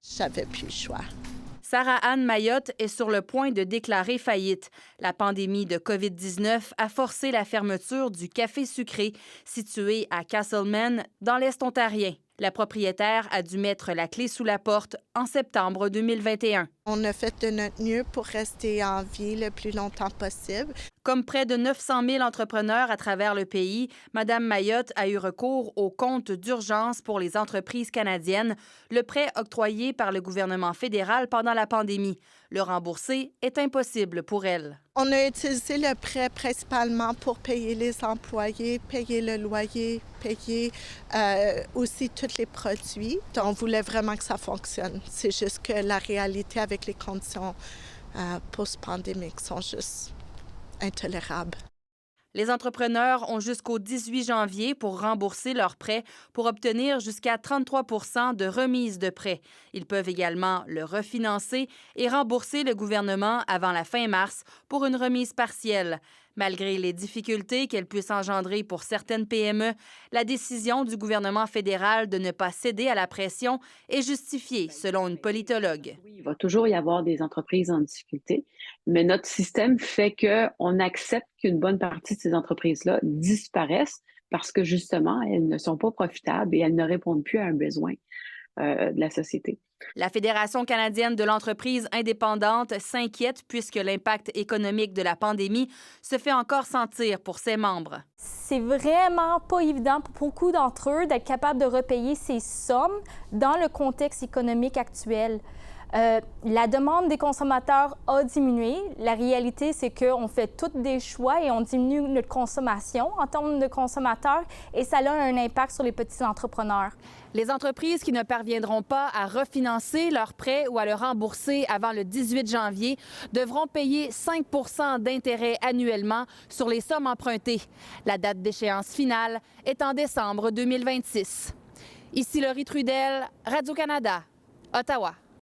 J'avais plus le choix. Sarah-Anne Mayotte est sur le point de déclarer faillite. La pandémie de COVID-19 a forcé la fermeture du Café Sucré, situé à Castleman, dans l'Est ontarien. La propriétaire a dû mettre la clé sous la porte en septembre 2021. On a fait de notre mieux pour rester en vie le plus longtemps possible. Comme près de 900 000 entrepreneurs à travers le pays, Mme Mayotte a eu recours au compte d'urgence pour les entreprises canadiennes, le prêt octroyé par le gouvernement fédéral pendant la pandémie. Le rembourser est impossible pour elle. On a utilisé le prêt principalement pour payer les employés, payer le loyer, payer aussi tous les produits. On voulait vraiment que ça fonctionne. C'est juste que la réalité avec les conditions post-pandémiques sont juste intolérables. Les entrepreneurs ont jusqu'au 18 janvier pour rembourser leurs prêts pour obtenir jusqu'à 33 % de remise de prêt. Ils peuvent également le refinancer et rembourser le gouvernement avant la fin mars pour une remise partielle. Malgré les difficultés qu'elle puisse engendrer pour certaines PME, la décision du gouvernement fédéral de ne pas céder à la pression est justifiée, selon une politologue. Oui, il va toujours y avoir des entreprises en difficulté, mais notre système fait qu'on accepte qu'une bonne partie de ces entreprises-là disparaissent parce que, justement, elles ne sont pas profitables et elles ne répondent plus à un besoin de la société. La Fédération canadienne de l'entreprise indépendante s'inquiète puisque l'impact économique de la pandémie se fait encore sentir pour ses membres. C'est vraiment pas évident pour beaucoup d'entre eux d'être capables de repayer ces sommes dans le contexte économique actuel. La demande des consommateurs a diminué. La réalité, c'est qu'on fait tous des choix et on diminue notre consommation en termes de consommateurs et ça a un impact sur les petits entrepreneurs. Les entreprises qui ne parviendront pas à refinancer leurs prêts ou à le rembourser avant le 18 janvier devront payer 5 % d'intérêt annuellement sur les sommes empruntées. La date d'échéance finale est en décembre 2026. Ici Laurie Trudel, Radio-Canada, Ottawa.